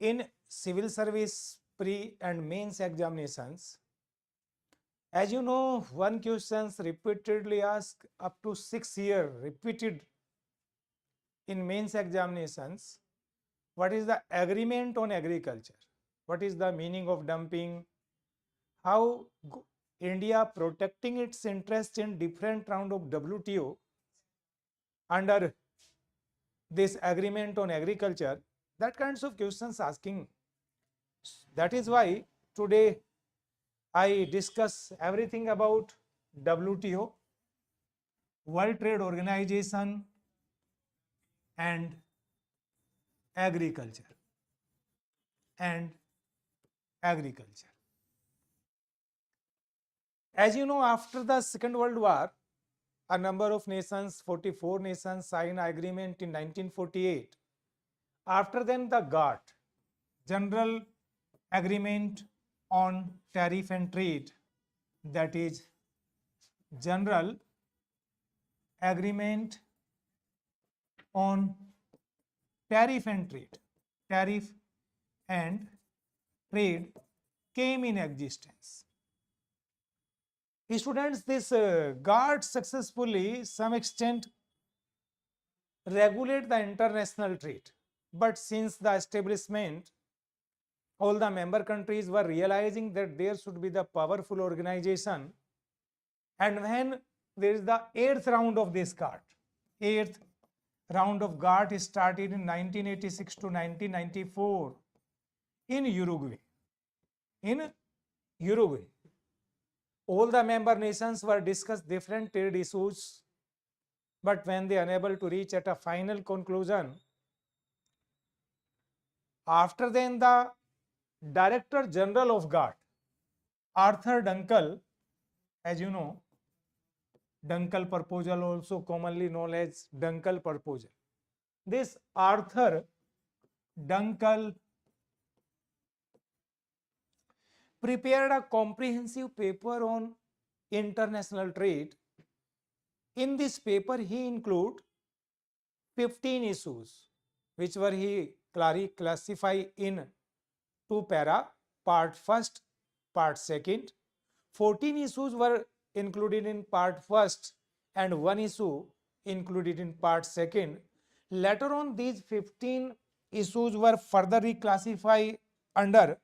in civil service pre and mains examinations, as you know, one questions repeatedly asked up to 6 years repeated in mains examinations. What is the agreement on agriculture? What is the meaning of dumping? How India protecting its interest in different round of WTO under this agreement on agriculture? That kinds of questions asking. That is why today I discuss everything about WTO, World Trade Organization, and agriculture. And agriculture. As you know, after the Second World War, a number of nations, 44 nations, signed an agreement in 1948. After then, the GATT, General Agreement on Tariff and Trade, that is General Agreement on Tariff and Trade, Tariff and Trade came in existence. Students, this GATT successfully, some extent, regulate the international trade. But since the establishment, all the member countries were realizing that there should be the powerful organization. And when there is the 8th round of this GATT, 8th round of GATT started in 1986 to 1994 in Uruguay. In Uruguay, all the member nations were discussed different trade issues, but when they unable to reach at a final conclusion, after then the Director General of GATT, Arthur Dunkel, as you know, Dunkel proposal, also commonly known as Dunkel proposal. This Arthur Dunkel prepared a comprehensive paper on international trade. In this paper, he included 15 issues, which were he classified in two para, part first, part second. 14 issues were included in part first and one issue included in part second. Later on, these 15 issues were further reclassified under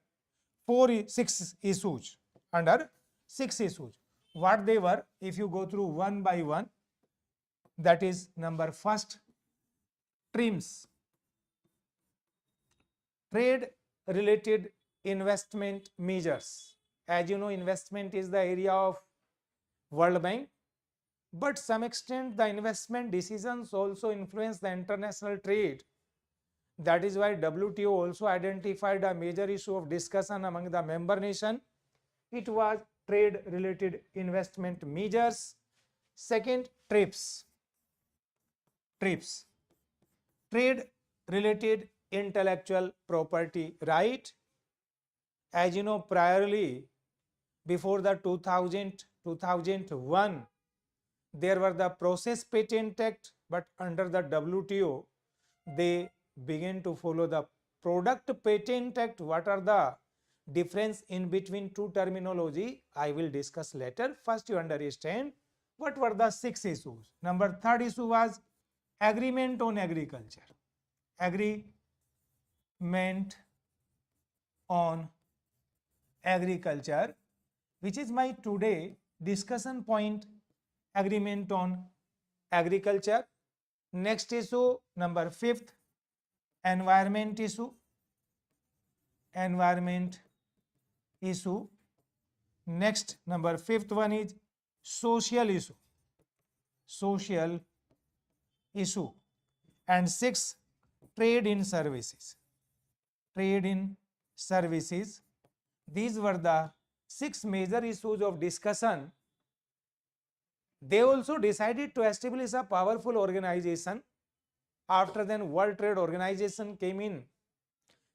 6 issues. Under 6 issues. What they were, if you go through one by one, that is number first, TRIMS, trade related investment measures. As you know, investment is the area of World Bank, but some extent the investment decisions also influence the international trade. That is why WTO also identified a major issue of discussion among the member nation. It was trade related investment measures. Second, TRIPS, trade related intellectual property right. As you know, priorly before the 2001, there were the Process Patent Act, but under the WTO, they began to follow the Product Patent Act. What are the difference in between two terminology? I will discuss later. First, you understand what were the 6 issues. Number third issue was agreement on agriculture. Agreement on agriculture, which is my today discussion point, agreement on agriculture. Next issue, number 5th, environment issue. Next, number 5th one is social issue. And 6, trade in services. These were the 6 major issues of discussion. They also decided to establish a powerful organization. After then, World Trade Organization came in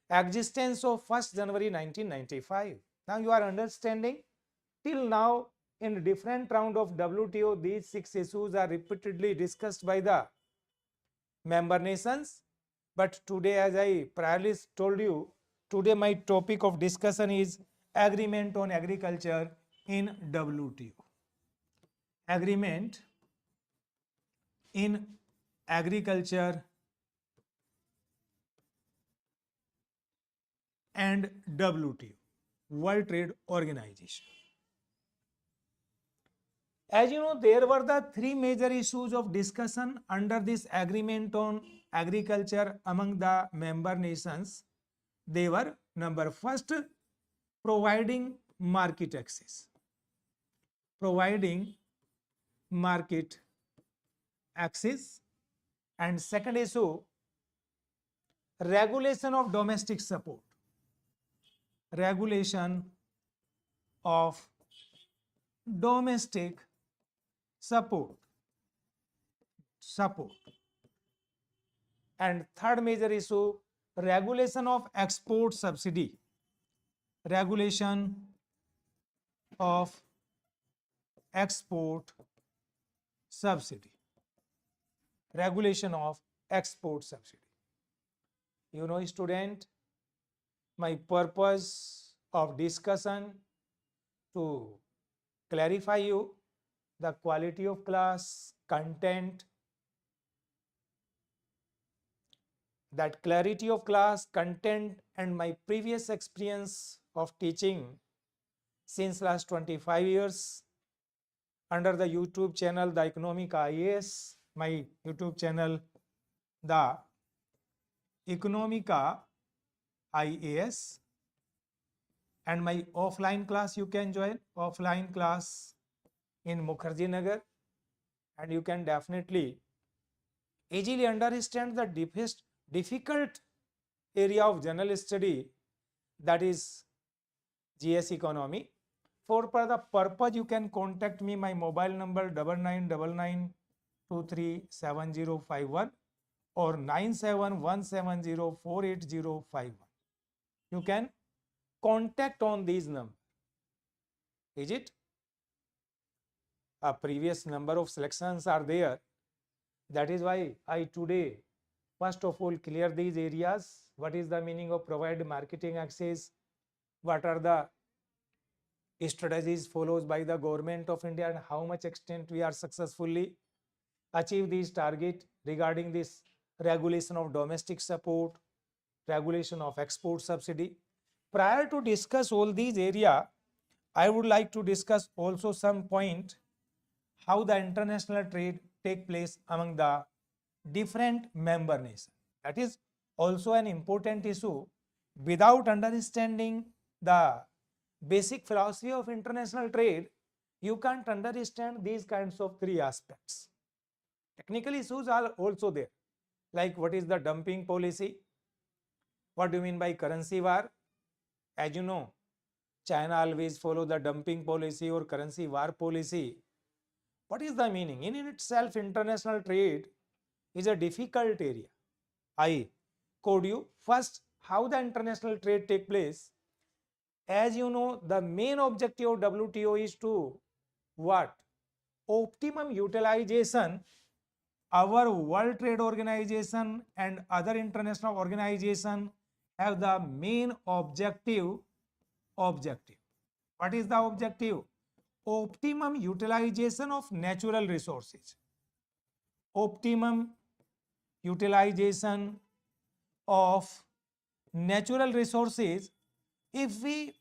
existence of 1st January 1995. Now you are understanding, till now in different round of WTO, these 6 issues are repeatedly discussed by the member nations. But today, as I priorly told you, Today my topic of discussion is agreement on agriculture in WTO. Agreement in agriculture and WTO, World Trade Organization. As you know, there were the three major issues of discussion under this agreement on agriculture among the member nations. They were number first, providing market access. Providing market access. And second issue, regulation of domestic support. Regulation of domestic support. And third major issue, regulation of export subsidy. Regulation of export subsidy. Regulation of export subsidy. You know, student, my purpose of discussion to clarify you the quality of class, content, that clarity of class, content, and my previous experience of teaching since last 25 years under the YouTube channel, the Economic IAS, my YouTube channel, the Economica IAS, and my offline class you can join, offline class in Mukherjee Nagar, and you can definitely easily understand the difficult area of general study, that is GS economy. For the purpose, you can contact me, my mobile number 9999237051 or 9717048051. You can contact on these numbers. Is it? A previous number of selections are there. That is why I today first of all clear these areas. What is the meaning of provide marketing access? What are the strategies followed by the government of India and how much extent we are successfully achieve these target regarding this regulation of domestic support, regulation of export subsidy. Prior to discuss all these area, I would like to discuss also some point how the international trade take place among the different member nations. That is also an important issue. Without understanding the basic philosophy of international trade, you can't understand these kinds of three aspects. Technical issues are also there, like what is the dumping policy, what do you mean by currency war. As you know, China always follow the dumping policy or currency war policy. What is the meaning? In itself, international trade is a difficult area. I code you first how the international trade take place. As you know, the main objective of WTO is to what? Optimum utilization. Our World Trade Organization and other international organizations have the main objective. What is the objective? Optimum utilization of natural resources. Optimum utilization of natural resources. If we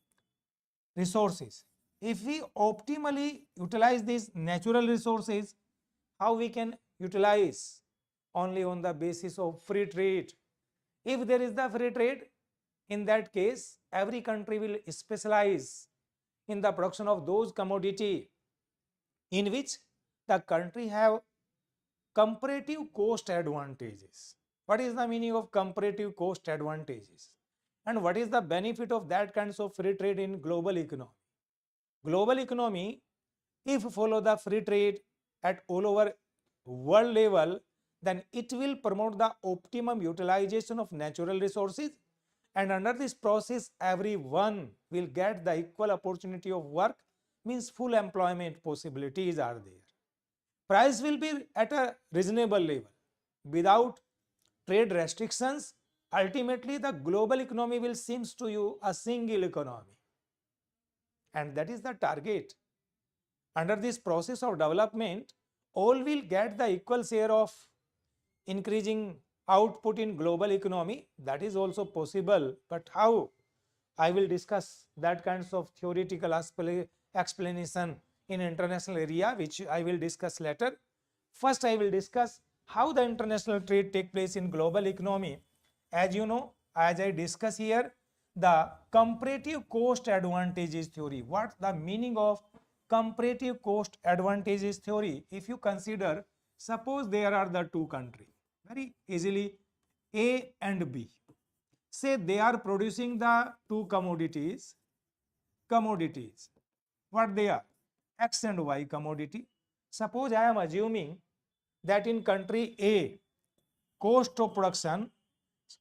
optimally utilize these natural resources, how we can utilize? Only on the basis of free trade. If there is the free trade, in that case every country will specialize in the production of those commodity in which the country have comparative cost advantages. What is the meaning of comparative cost advantages? And what is the benefit of that kinds of free trade in global economy? Global economy, if follow the free trade at all over world level, then it will promote the optimum utilization of natural resources, and under this process everyone will get the equal opportunity of work, means full employment possibilities are there. Price will be at a reasonable level. Without trade restrictions, ultimately the global economy will seems to you a single economy, and that is the target. Under this process of development, all will get the equal share of increasing output in global economy. That is also possible, but how? I will discuss that kinds of theoretical explanation in international area, which I will discuss later. First, I will discuss how the international trade take place in global economy. As you know, as I discuss here, the comparative cost advantages theory. What the meaning of comparative cost advantages theory? If you consider, suppose there are the two countries, very easily A and B. Say they are producing the two commodities. What they are? X and Y commodity. Suppose I am assuming that in country A, cost of production,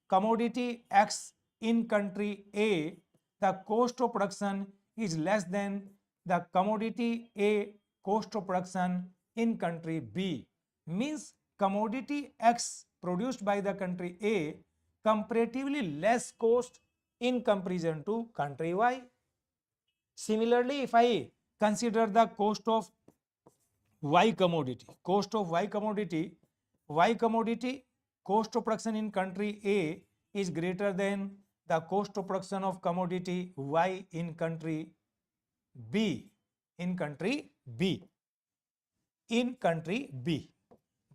commodity X in country A, the cost of production is less than the commodity A cost of production in country B. Means commodity X produced by the country A comparatively less cost in comparison to country Y. Similarly, if I consider the cost of Y commodity, cost of Y commodity, cost of production in country A is greater than the cost of production of commodity Y in country B, in country B,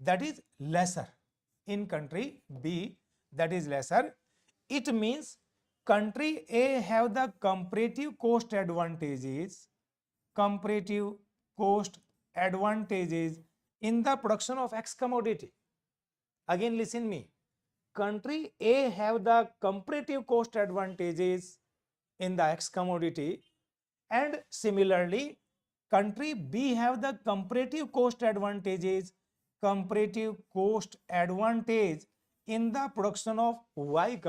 that is lesser, in country B, that is lesser. It means country A have the comparative cost advantages in the production of X commodity. Again listen me, country A have the comparative cost advantages in the X commodity, and similarly country B have the comparative cost advantage in the production of Y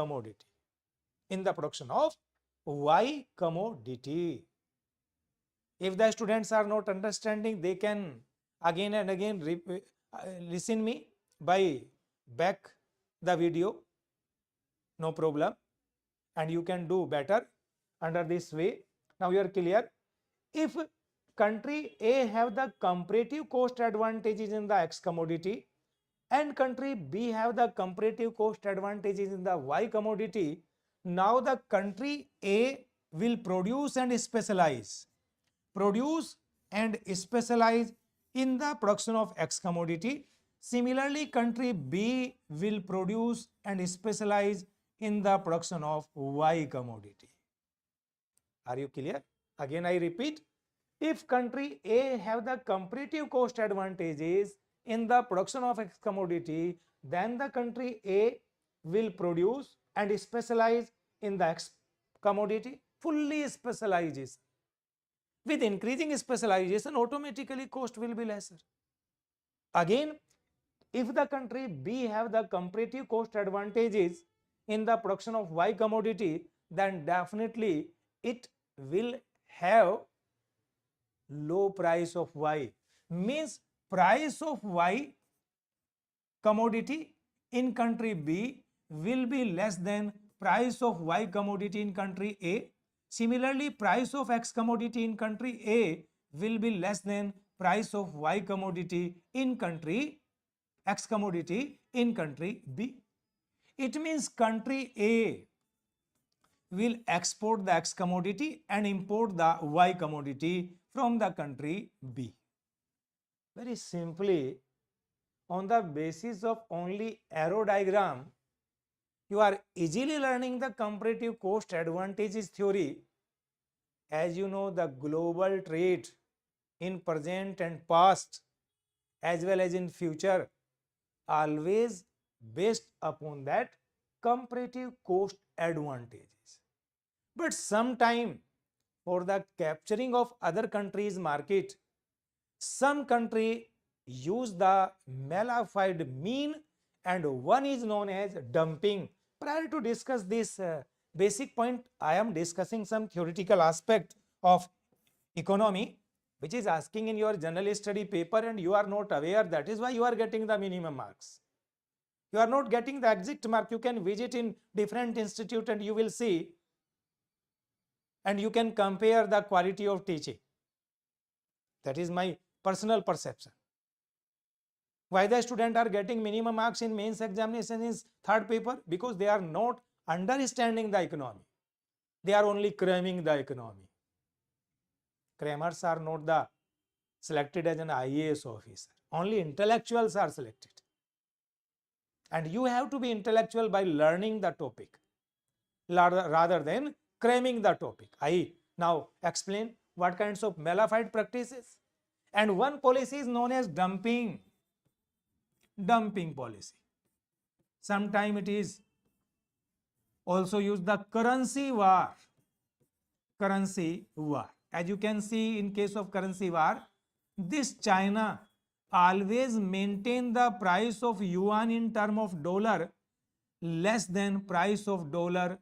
commodity, If the students are not understanding, they can again and again listen me by back the video, no problem, and you can do better under this way. Now you are clear. If country A have the comparative cost advantages in the X commodity and country B have the comparative cost advantages in the Y commodity, now the country A will produce and specialize in the production of X commodity. Similarly, country B will produce and specialize in the production of Y commodity. Are you clear? Again I repeat, if country A have the comparative cost advantages in the production of X commodity, then the country A will produce and specialize in the X commodity, fully specializes. With increasing specialization, automatically cost will be lesser. Again, if the country B have the comparative cost advantages in the production of Y commodity, then definitely it will have low price of Y. Means price of Y commodity in country B will be less than price of Y commodity in country A. Similarly, price of X commodity in country A will be less than price of Y commodity in country X commodity in country B. It means country A will export the X commodity and import the Y commodity from the country B. Very simply, on the basis of only arrow diagram, you are easily learning the comparative cost advantages theory. As you know, the global trade in present and past as well as in future always based upon that comparative cost advantages. But sometime for the capturing of other countries' market, some country use the modified mean and one is known as dumping. Prior to discuss this basic point, I am discussing some theoretical aspect of economy which is asking in your general study paper and you are not aware, that is why you are getting the minimum marks. You are not getting the exact mark. You can visit in different institute and you will see, and you can compare the quality of teaching. That is my personal perception. Why the students are getting minimum marks in mains examination is third paper? Because they are not understanding the economy. They are only cramming the economy. Crammers are not the selected as an IAS officer. Only intellectuals are selected. And you have to be intellectual by learning the topic rather than cramming the topic. I now explain what kinds of malafide practices. And one policy is known as dumping policy. Sometimes it is also used the currency war. As you can see, in case of currency war, this China always maintain the price of yuan in term of dollar less than price of dollar.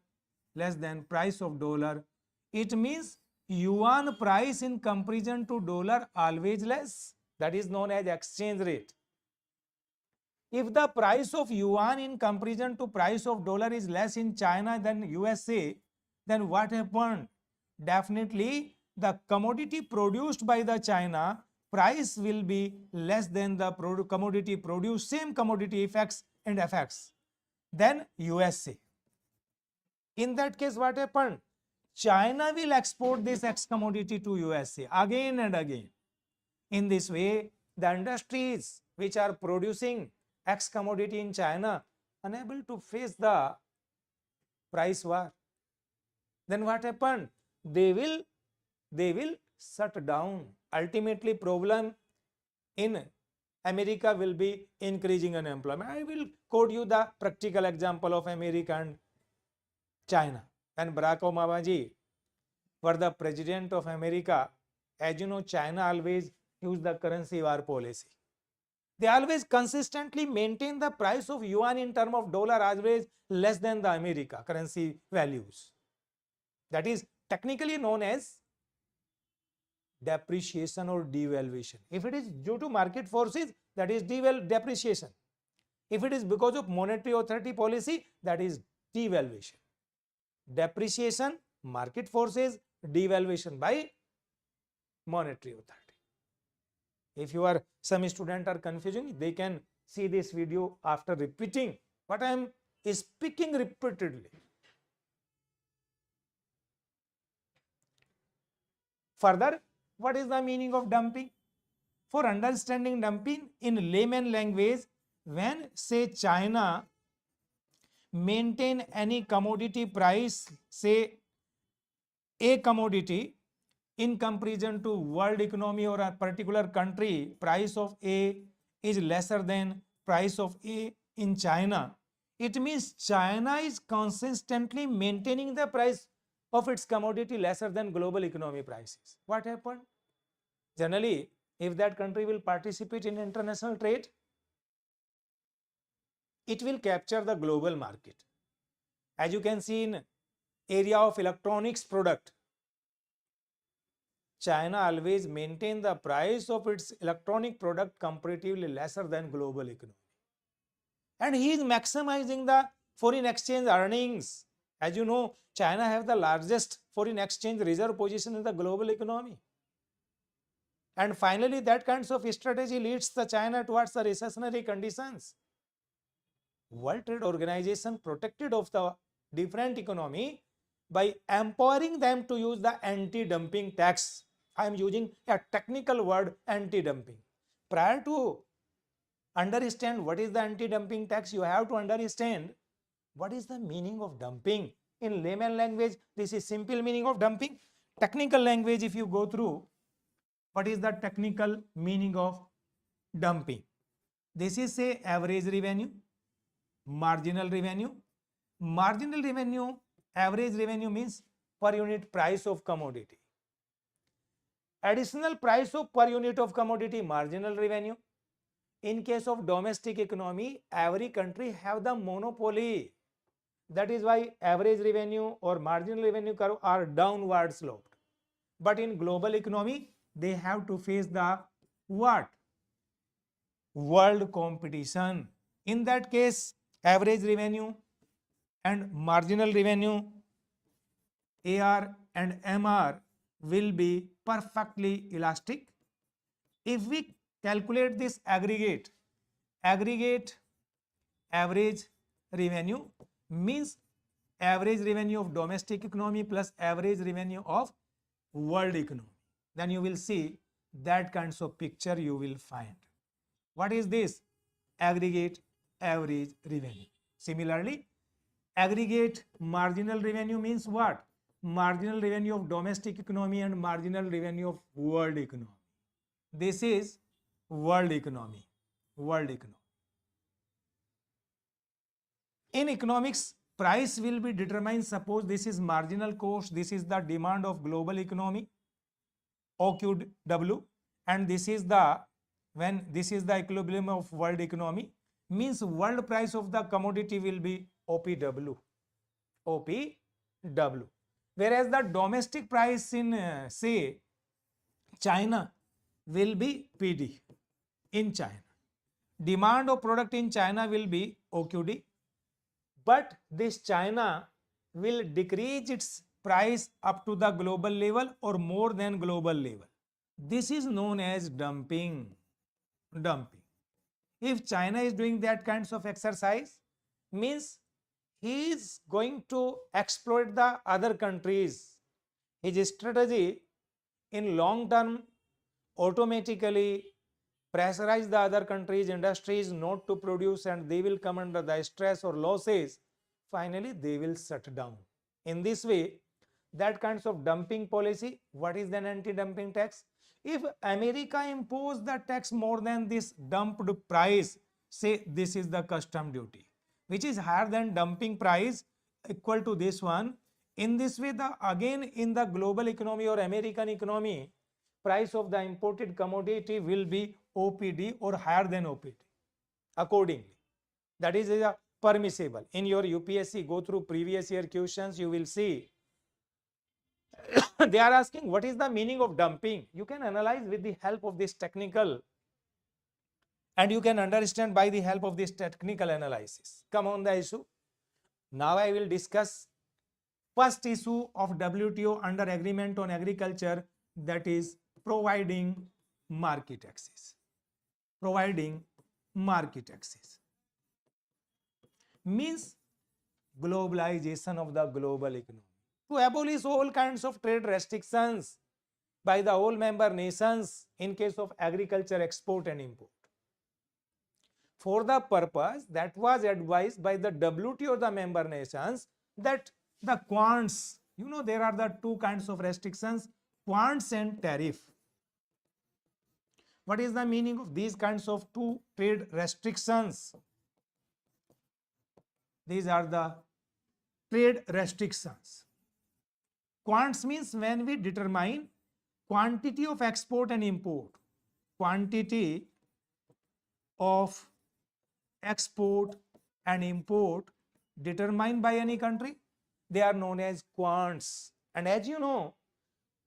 It means yuan price in comparison to dollar always less. That is known as exchange rate. If the price of yuan in comparison to price of dollar is less in China than USA, then what happened? Definitely the commodity produced by the China price will be less than the commodity produced, same commodity effects and effects, than USA. In that case, what happened? China will export this X commodity to USA again and again. In this way, the industries which are producing X commodity in China unable to face the price war. Then what happened? They will shut down. Ultimately, problem in America will be increasing unemployment. I will quote you the practical example of America and China. When Barack Obama ji were the president of America, as you know, China always used the currency war policy. They always consistently maintain the price of yuan in term of dollar always less than the America currency values. That is technically known as depreciation or devaluation. If it is due to market forces, that is depreciation. If it is because of monetary authority policy, that is devaluation. Depreciation, market forces, devaluation by monetary authority. If you are, some students are confusing, they can see this video after repeating what I am speaking repeatedly. Further, what is the meaning of dumping? For understanding dumping in layman language, when say China maintain any commodity price, say a commodity in comparison to world economy or a particular country, price of A is lesser than price of A in China, it means China is consistently maintaining the price of its commodity lesser than global economy prices. What happened? Generally, if that country will participate in international trade, it will capture the global market. As you can see in area of electronics product, China always maintain the price of its electronic product comparatively lesser than global economy. And he is maximizing the foreign exchange earnings. As you know, China have the largest foreign exchange reserve position in the global economy. And finally, that kinds of strategy leads the China towards the recessionary conditions. World Trade Organization protected of the different economy by empowering them to use the anti-dumping tax. I am using a technical word, anti-dumping. Prior to understand what is the anti-dumping tax, you have to understand what is the meaning of dumping. In layman language, this is simple meaning of dumping. Technical language, if you go through, what is the technical meaning of dumping? This is say average revenue, marginal revenue. Marginal revenue, average revenue means per unit price of commodity. Additional price of per unit of commodity, marginal revenue. In case of domestic economy, every country have the monopoly. That is why average revenue or marginal revenue curve are downward sloped. But in global economy, they have to face the what? World competition. In that case, average revenue and marginal revenue, AR and MR, will be perfectly elastic. If we calculate this aggregate average revenue means average revenue of domestic economy plus average revenue of world economy, then you will see that kinds of picture you will find. What is this? Aggregate average revenue. Similarly, aggregate marginal revenue means what? Marginal revenue of domestic economy and marginal revenue of world economy. This is world economy. World economy. In economics, price will be determined. Suppose this is marginal cost, this is the demand of global economy, OQW, and this is the equilibrium of world economy, means world price of the commodity will be OPW. Whereas the domestic price in say China will be PD in China. Demand of product in China will be OQD, but this China will decrease its price up to the global level or more than global level. This is known as dumping. If China is doing that kinds of exercise, means he is going to exploit the other countries. His strategy in long term automatically pressurize the other countries, industries not to produce, and they will come under the stress or losses. Finally, they will shut down. In this way, that kinds of dumping policy, what is an anti-dumping tax? If America impose the tax more than this dumped price, say this is the custom duty, which is higher than dumping price equal to this one. In this way, again in the global economy or American economy, price of the imported commodity will be OPD or higher than OPD accordingly. That is permissible. In your UPSC, go through previous year questions, you will see they are asking what is the meaning of dumping. You can analyze with the help of this technical, and you can understand by the help of this technical analysis. Come on the issue. Now I will discuss first issue of WTO under agreement on agriculture, that is providing market access. Providing market access means globalization of the global economy. To abolish all kinds of trade restrictions by the all member nations in case of agriculture export and import. For the purpose that was advised by the WTO, the member nations, that the quants, there are the two kinds of restrictions, quants and tariff. What is the meaning of these kinds of two trade restrictions? These are the trade restrictions. Quants means when we determine quantity of export and import. Quantity of export and import determined by any country, they are known as quants. And as you know,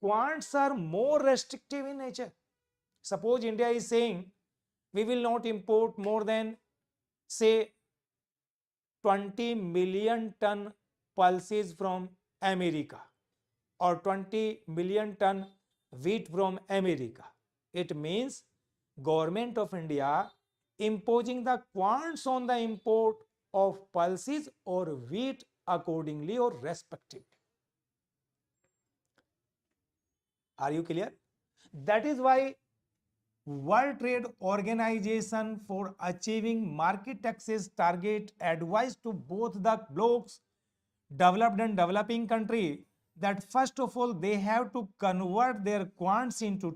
quants are more restrictive in nature. Suppose India is saying we will not import more than say 20 million ton pulses from America or 20 million ton wheat from America. It means government of India imposing the quants on the import of pulses or wheat accordingly or respectively. Are you clear? That is why World Trade Organization for achieving market access target advised to both the blocks, developed and developing country, that first of all they have to convert their quants into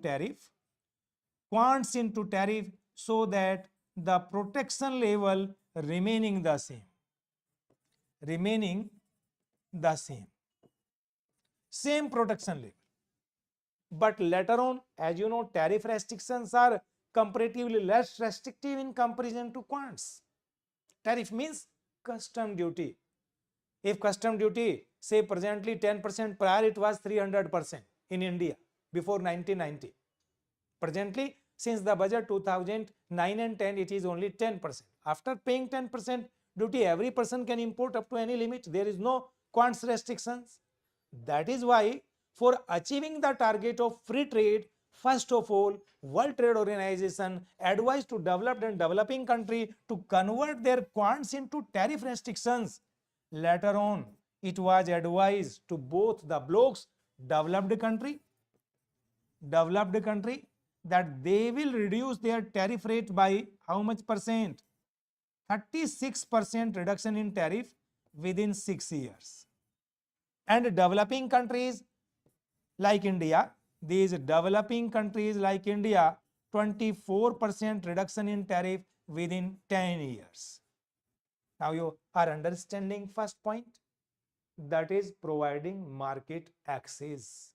tariff, so that the protection level remaining the same. Same protection level. But later on, as you know, tariff restrictions are comparatively less restrictive in comparison to quants. Tariff means custom duty. If custom duty, say presently 10%, prior it was 300% in India before 1990. Presently, since the budget 2009 and 10, it is only 10%. After paying 10%, duty. Every person can import up to any limit. There is no quants restrictions. That is why for achieving the target of free trade, first of all, World Trade Organization advised to developed and developing country to convert their quants into tariff restrictions. Later on, it was advised to both the blocs, developed country, that they will reduce their tariff rate by how much percent? 36% reduction in tariff within 6 years. And developing countries like India, these developing countries like India, 24% reduction in tariff within 10 years. Now you are understanding first point, that is providing market access.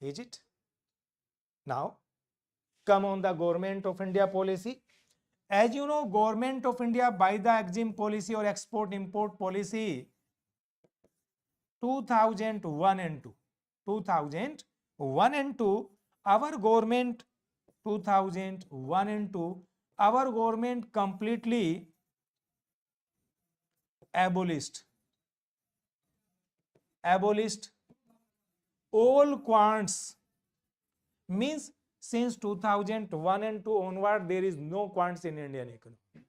Is it? Now come on the Government of India policy. As you know, Government of India by the EXIM policy or export import policy 2001 and 2. 2001 and 2, our government 2001 and 2, our government completely abolished all quants. Means since 2001 and 2 onward, there is no quants in Indian economy.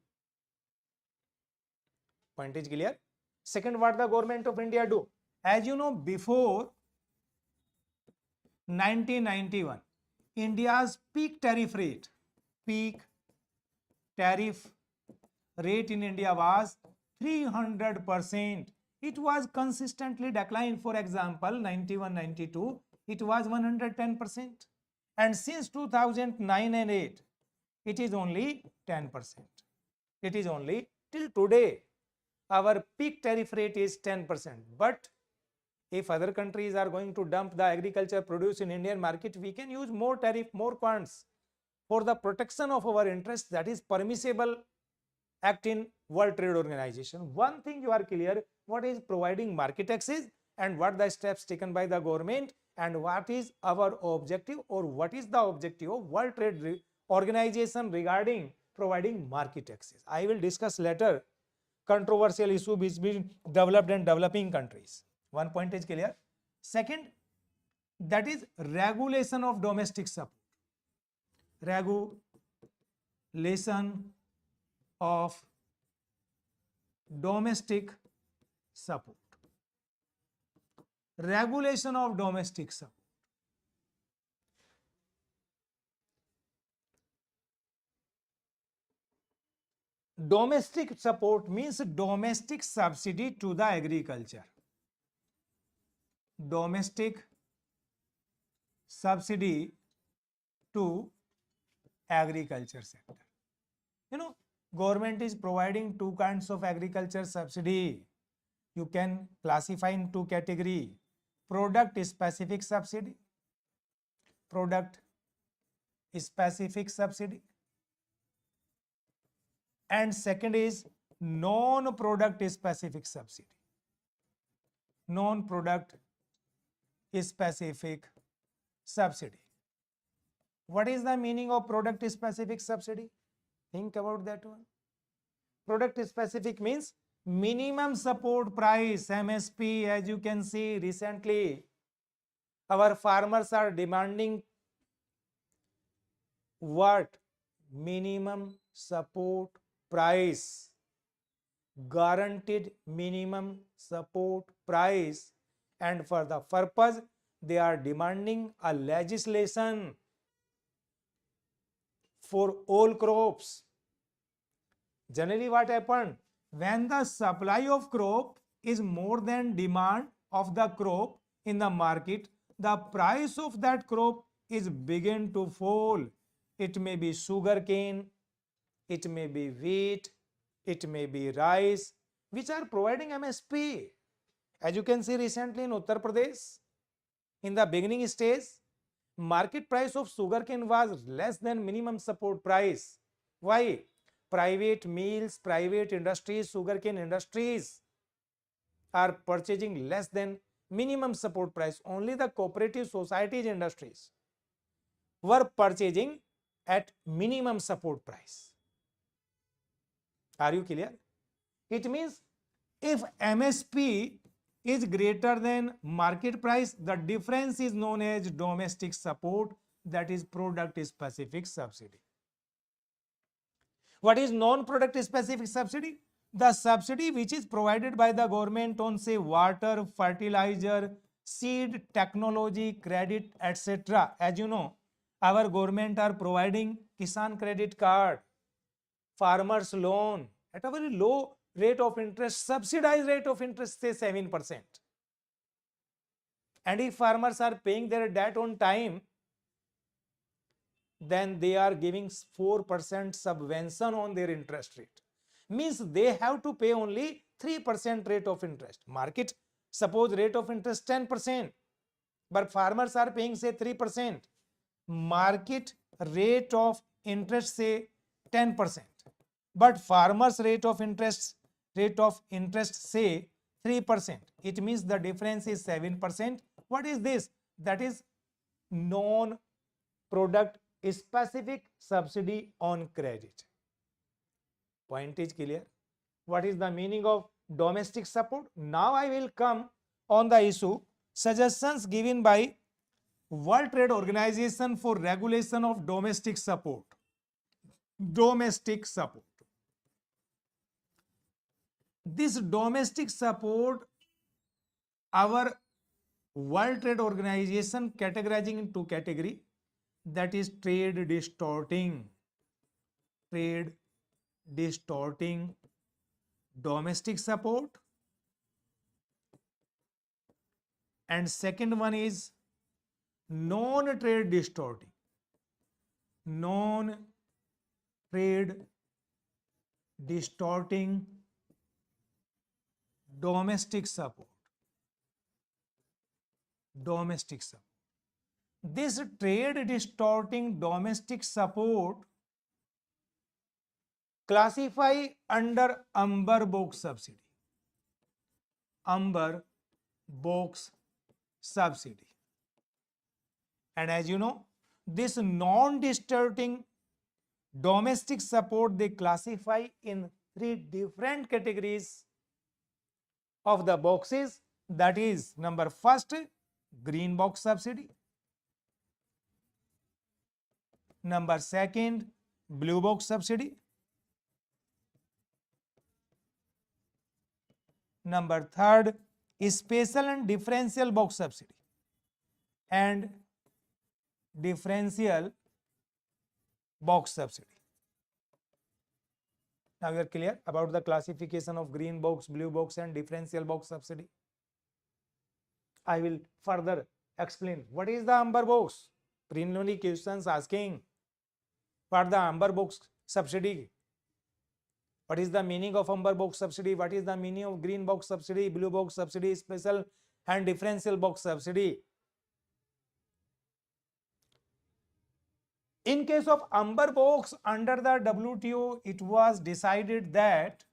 Point is clear? Second, what the Government of India do? As you know, before 1991, India's peak tariff rate in India was 300%. It was consistently declined. For example, 91-92, it was 110%. And since 2009 and 8, it is only 10%. It is only till today. Our peak tariff rate is 10%. But if other countries are going to dump the agriculture produce in Indian market, we can use more tariff, more quants for the protection of our interests. That is permissible act in World Trade Organization. One thing you are clear, what is providing market access and what the steps taken by the government and what is our objective or what is the objective of World Trade Organization regarding providing market access. I will discuss later controversial issue between developed and developing countries. One point is clear. Second, that is regulation of domestic support. Regulation of domestic support. Regulation of domestic support. Domestic support means domestic subsidy to the agriculture. Domestic subsidy to agriculture sector. You know, government is providing two kinds of agriculture subsidy. You can classify in two categories. Product specific subsidy. Product specific subsidy. And second is non-product specific subsidy. Non-product specific subsidy. What is the meaning of product specific subsidy? Think about that one. Product specific means minimum support price, MSP. As you can see, recently our farmers are demanding what? Minimum support price, guaranteed minimum support price, and for the purpose they are demanding a legislation for all crops. Generally what happened? When the supply of crop is more than demand of the crop in the market, the price of that crop is begin to fall. It may be sugarcane, it may be wheat, it may be rice, which are providing MSP. As you can see recently in Uttar Pradesh, in the beginning stage, market price of sugarcane was less than minimum support price. Why? Private mills, private industries, sugarcane industries are purchasing less than minimum support price. Only the cooperative societies industries were purchasing at minimum support price. Are you clear? It means if MSP is greater than market price, the difference is known as domestic support, that is product specific subsidy. What is non-product specific subsidy? The subsidy which is provided by the government on say water, fertilizer, seed, technology, credit, etc. As you know, our government are providing Kisan credit card, farmers loan at a very low rate of interest, subsidized rate of interest say 7%. And if farmers are paying their debt on time, then they are giving 4% subvention on their interest rate. Means they have to pay only 3% rate of interest. Market suppose rate of interest 10%, but farmers are paying say 3%. Market rate of interest say 10%, but farmers rate of interest say 3%. It means the difference is 7%. What is this? That is non-product specific subsidy on credit. Point is clear. What is the meaning of domestic support? Now I will come on the issue suggestions given by World Trade Organization for regulation of domestic support. Domestic support. This domestic support, our World Trade Organization categorizing in two categories, that is trade distorting domestic support, and second one is non-trade distorting domestic support. This trade distorting domestic support classify under umber box subsidy. Umber box subsidy. And as you know, this non-distorting domestic support they classify in three different categories of the boxes. That is number first, green box subsidy. Number second, blue box subsidy. Number third, special and differential box subsidy. And differential box subsidy. Now you are clear about the classification of green box, blue box and differential box subsidy. I will further explain what is the umber box. Preliminary questions asking what the umber box subsidy. What is the meaning of umber box subsidy? What is the meaning of green box subsidy, blue box subsidy, special and differential box subsidy? In case of umber box, under the WTO, it was decided that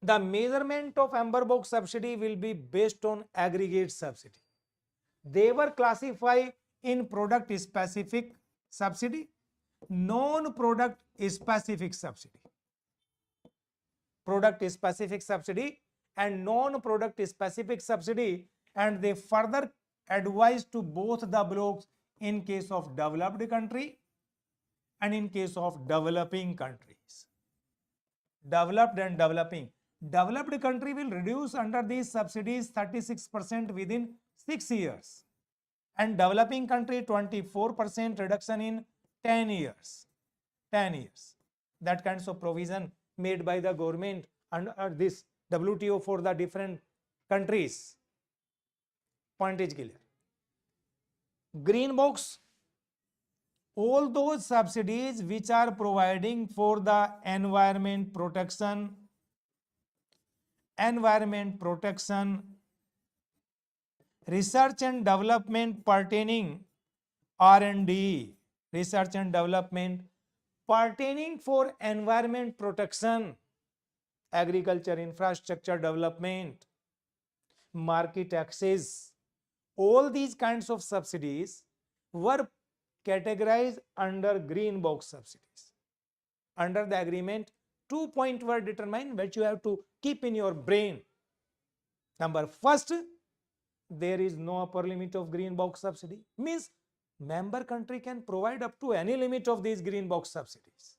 the measurement of umber box subsidy will be based on aggregate subsidy. They were classified in product specific subsidy, non-product specific subsidy. Product specific subsidy and non-product specific subsidy, and they further advised to both the blocks in case of developed country and in case of developing countries. Developed and developing. Developed country will reduce under these subsidies 36% within 6 years, and developing country 24% reduction in 10 years. 10 years. That kinds of provision made by the government under this WTO for the different countries. Point is clear. Green box, all those subsidies which are providing for the environment protection, research and development pertaining R&D, research and development pertaining for environment protection, agriculture infrastructure development, market access, all these kinds of subsidies were categorized under green box subsidies under the agreement 2-point word determine which you have to keep in your brain. Number first, there is no upper limit of green box subsidy. Means member country can provide up to any limit of these green box subsidies.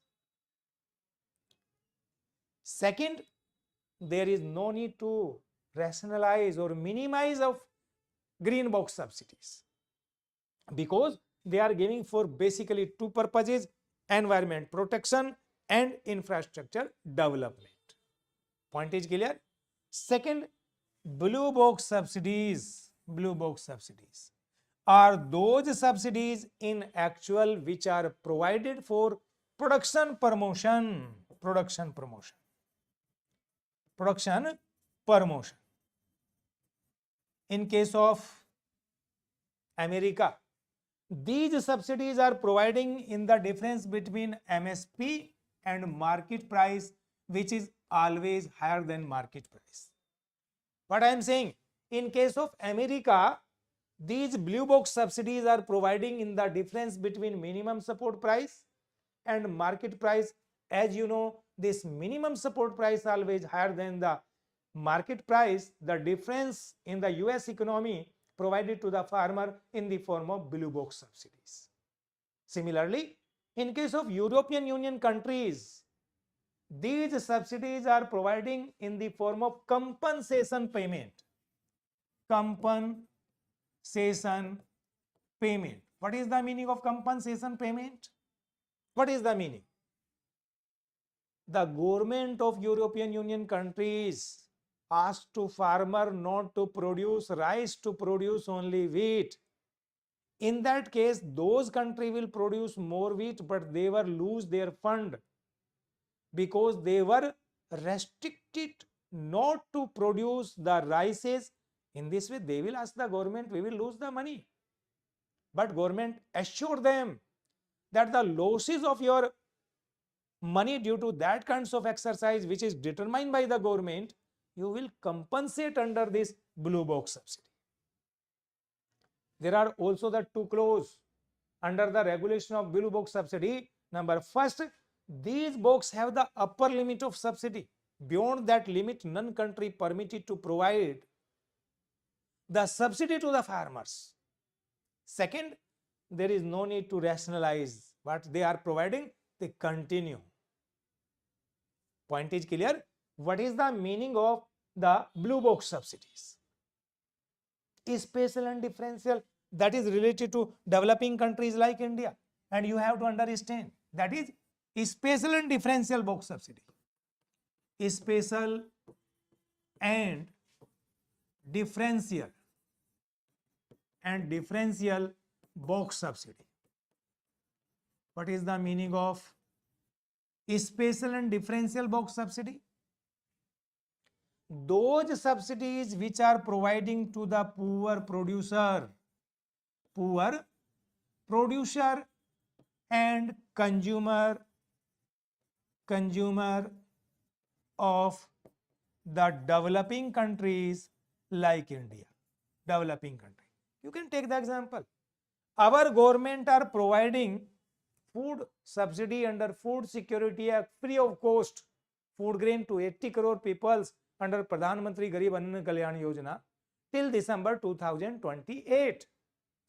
Second, there is no need to rationalize or minimize of green box subsidies, because they are giving for basically two purposes: environment protection and infrastructure development. Point is clear? Second, blue box subsidies are those subsidies in actual which are provided for production promotion. In case of America, these subsidies are providing in the difference between MSP and market price, which is always higher than market price. What I am saying, in case of America, these blue box subsidies are providing in the difference between minimum support price and market price. As you know, this minimum support price always higher than the market price. The difference in the US economy provided to the farmer in the form of blue box subsidies. Similarly, in case of European Union countries, these subsidies are providing in the form of compensation payment. What is the meaning of compensation payment? What is the meaning? The government of European Union countries asked to farmer not to produce rice, to produce only wheat. In that case, those countries will produce more wheat, but they will lose their fund, because they were restricted not to produce the rices. In this way, they will ask the government, we will lose the money. But government assured them that the losses of your money due to that kinds of exercise which is determined by the government, you will compensate under this blue box subsidy. There are also the two clauses under the regulation of blue box subsidy. Number first, these box have the upper limit of subsidy. Beyond that limit, none country permitted to provide the subsidy to the farmers. Second, there is no need to rationalize what they are providing, they continue. Point is clear? What is the meaning of the blue box subsidies? Special and differential, that is related to developing countries like India, and you have to understand that is special and differential box subsidy. Special and differential box subsidy. What is the meaning of special and differential box subsidy? Those subsidies which are providing to the poor producer and consumer of the developing countries like India. Developing country. You can take the example. Our government are providing food subsidy under Food Security Act, free of cost, food grain to 80 crore peoples under Pradhan Mantri Garib Anna Kalyan Yojana till December 2028.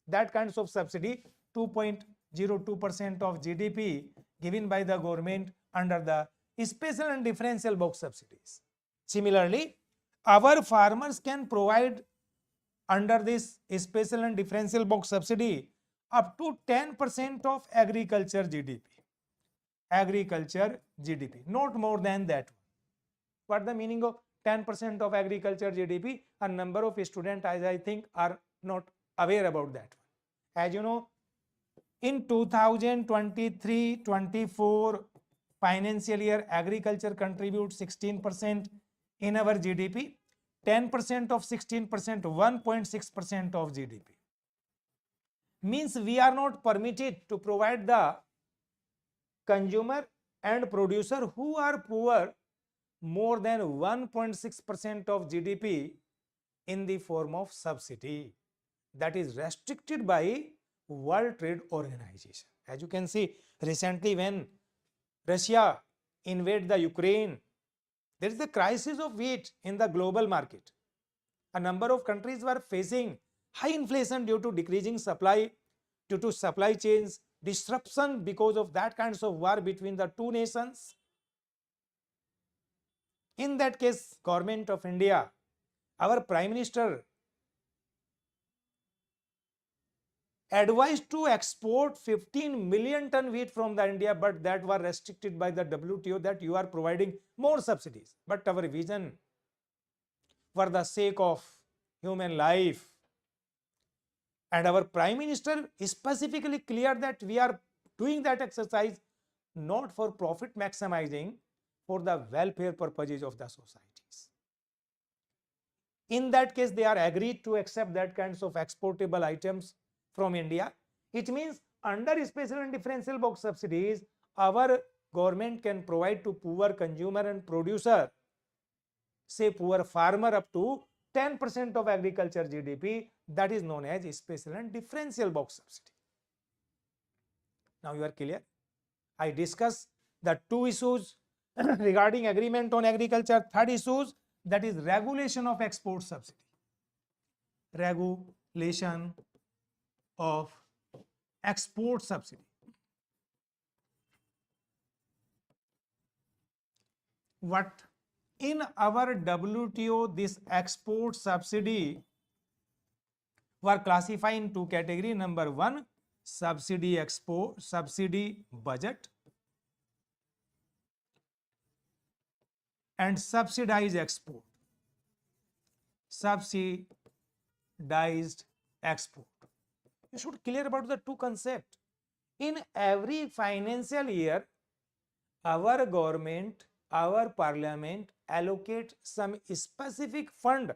That kinds of subsidy, 2.02% of GDP given by the government under the special and differential box subsidies. Similarly, our farmers can provide under this special and differential box subsidy up to 10% of agriculture GDP. Not more than that. What the meaning of 10% of agriculture GDP? A number of students, as I think, are not aware about that. As you know, in 2023-24 financial year, agriculture contributes 16% in our GDP. 10% of 16%, 1.6% of GDP. Means we are not permitted to provide the consumer and producer who are poor more than 1.6% of GDP in the form of subsidy. That is restricted by World Trade Organization. As you can see, recently when Russia invade the Ukraine. There is a crisis of wheat in the global market. A number of countries were facing high inflation due to decreasing supply, due to supply chains disruption because of that kinds of war between the two nations. In that case, Government of India, our Prime Minister advised to export 15 million ton wheat from the India, but that were restricted by the WTO that you are providing more subsidies. But our vision, for the sake of human life, and our Prime Minister specifically cleared that we are doing that exercise not for profit maximizing, for the welfare purposes of the societies. In that case, they are agreed to accept that kinds of exportable items from India. It means under special and differential box subsidies, our government can provide to poor consumer and producer, say poor farmer, up to 10% of agriculture GDP. That is known as special and differential box subsidy. Now you are clear? I discussed the two issues regarding agreement on agriculture. Third issues, that is regulation of export subsidy. Regulation of export subsidy. What in our WTO, this export subsidy were classified in two categories. Number one, subsidy export, subsidy budget, and subsidized export. Subsidized export. You should clear about the two concepts. In every financial year, our government, our parliament allocate some specific fund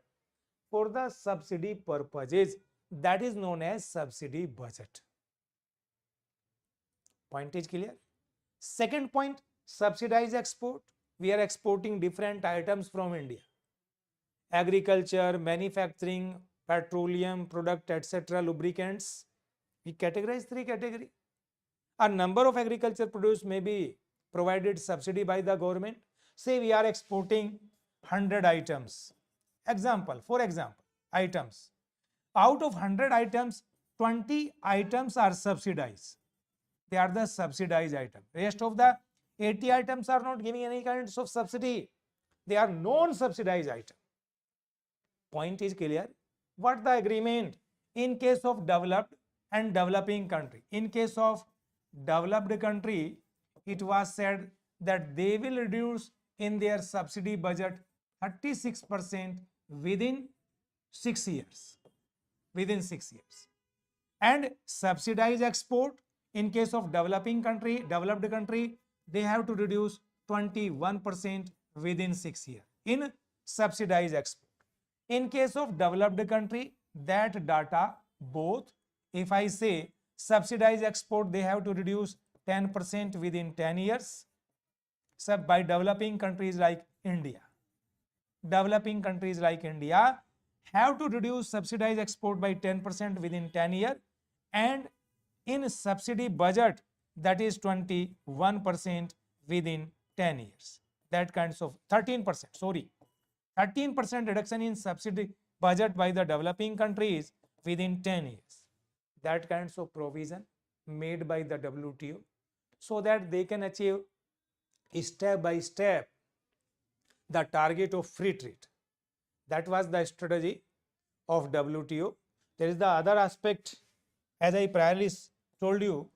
for the subsidy purposes. That is known as subsidy budget. Point is clear? Second point, subsidized export. We are exporting different items from India. Agriculture, manufacturing, petroleum product, etc., lubricants. We categorize three categories. A number of agriculture produce may be provided subsidy by the government. Say we are exporting 100 items. For example, items. Out of 100 items, 20 items are subsidized. They are the subsidized item. Rest of the 80 items are not giving any kinds of subsidy. They are non-subsidized items. Point is clear? What the agreement in case of developed and developing country? In case of developed country, it was said that they will reduce in their subsidy budget 36% within 6 years. Within 6 years. And subsidized export, in case of developing country, developed country, they have to reduce 21% within 6 years in subsidized export. In case of developed country, that data both, if I say subsidized export, they have to reduce 10% within 10 years. So by developing countries like India. Developing countries like India have to reduce subsidized export by 10% within 10 years, and in subsidy budget, that is 21% within 10 years. That kinds of 13%, sorry, 13% reduction in subsidy budget by the developing countries within 10 years. That kinds of provision made by the WTO so that they can achieve step by step the target of free trade. That was the strategy of WTO. There is the other aspect, as I priorly told you,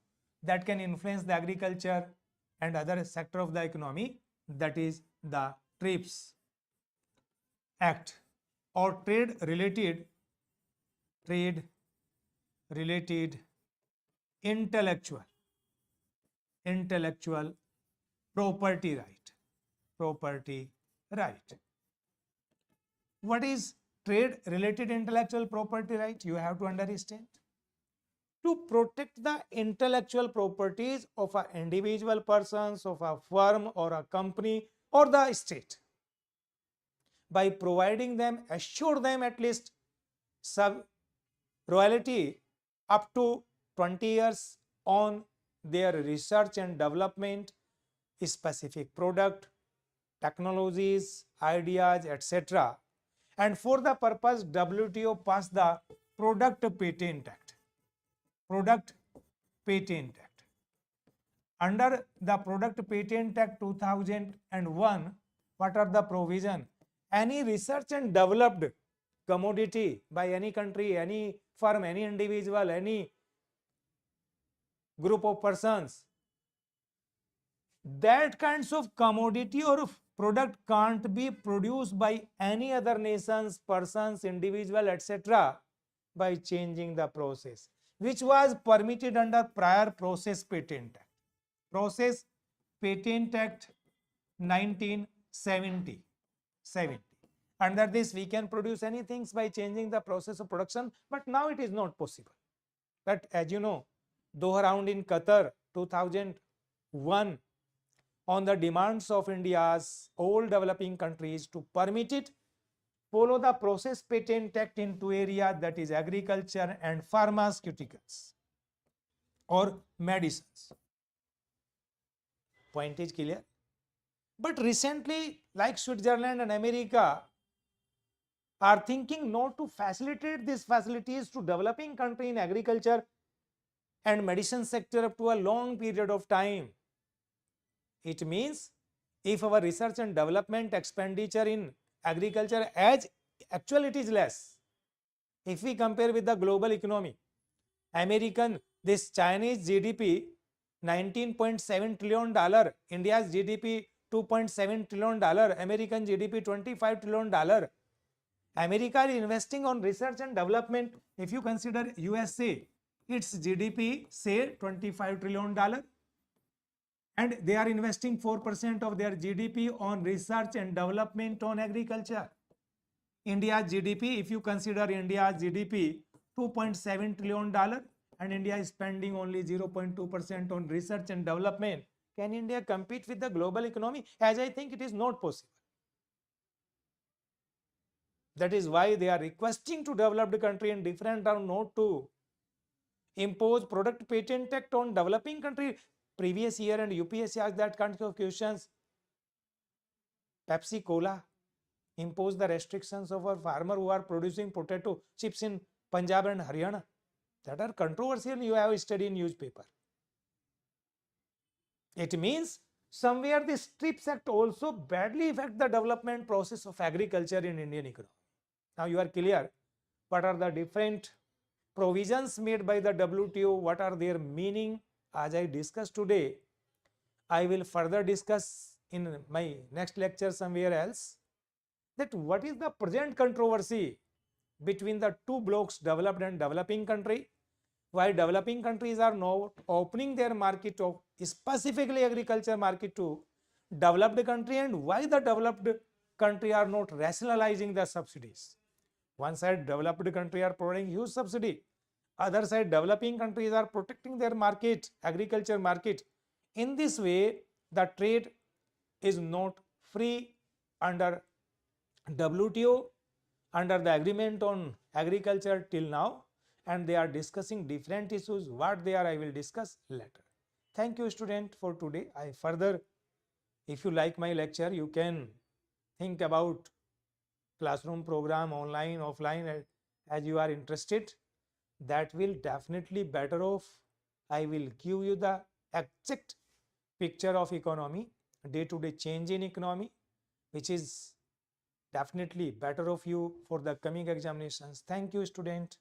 that can influence the agriculture and other sector of the economy, that is the TRIPS Act or trade related intellectual property right. What is trade related intellectual property right? You have to understand. To protect the intellectual properties of an individual persons, of a firm or a company or the state, by providing them, assure them at least some royalty up to 20 years on their research and development specific product, technologies, ideas, etc. And for the purpose, WTO passed the Product Patent Act. Product Patent Act. Under the Product Patent Act 2001, what are the provision? Any research and developed commodity by any country, any firm, any individual, any group of persons, that kinds of commodity or product can't be produced by any other nations, persons, individual, etc. by changing the process, which was permitted under prior Process Patent Act. Process Patent Act 1970. Under this, we can produce anything by changing the process of production, but now it is not possible. But as you know, Doha round in Qatar 2001, on the demands of India's all developing countries to permit it, follow the Process Patent Act into area that is agriculture and pharmaceuticals or medicines. Point is clear? But recently, like Switzerland and America are thinking not to facilitate these facilities to developing country in agriculture and medicine sector up to a long period of time. It means if our research and development expenditure in agriculture, as actually it is less, if we compare with the global economy, this Chinese GDP $19.7 trillion, India's GDP $2.7 trillion, American GDP $25 trillion. America is investing on research and development. If you consider USA, its GDP say $25 trillion, and they are investing 4% of their GDP on research and development on agriculture. India's GDP, if you consider India's GDP $2.7 trillion, and India is spending only 0.2% on research and development, can India compete with the global economy? As I think it is not possible. That is why they are requesting to developed country in different round not to impose Product Patent Act on developing country. Previous year and UPSC asked that kind of questions. Pepsi Cola impose the restrictions of our farmer who are producing potato chips in Punjab and Haryana. That are controversial. You have studied in newspaper. It means somewhere this TRIPS Act also badly affect the development process of agriculture in Indian economy. Now you are clear what are the different provisions made by the WTO, what are their meaning. As I discussed today, I will further discuss in my next lecture somewhere else that what is the present controversy between the two blocks, developed and developing country, why developing countries are not opening their market of specifically agriculture market to developed country, and why the developed country are not rationalizing the subsidies. One side developed country are providing huge subsidy, other side developing countries are protecting their market, agriculture market. In this way, the trade is not free under WTO, under the agreement on agriculture till now, and they are discussing different issues. What they are, I will discuss later. Thank you, student, for today. I further, if you like my lecture, you can think about classroom program, online, offline, as you are interested. That will definitely better off. I will give you the exact picture of economy, day-to-day change in economy, which is definitely better of you for the coming examinations. Thank you, student.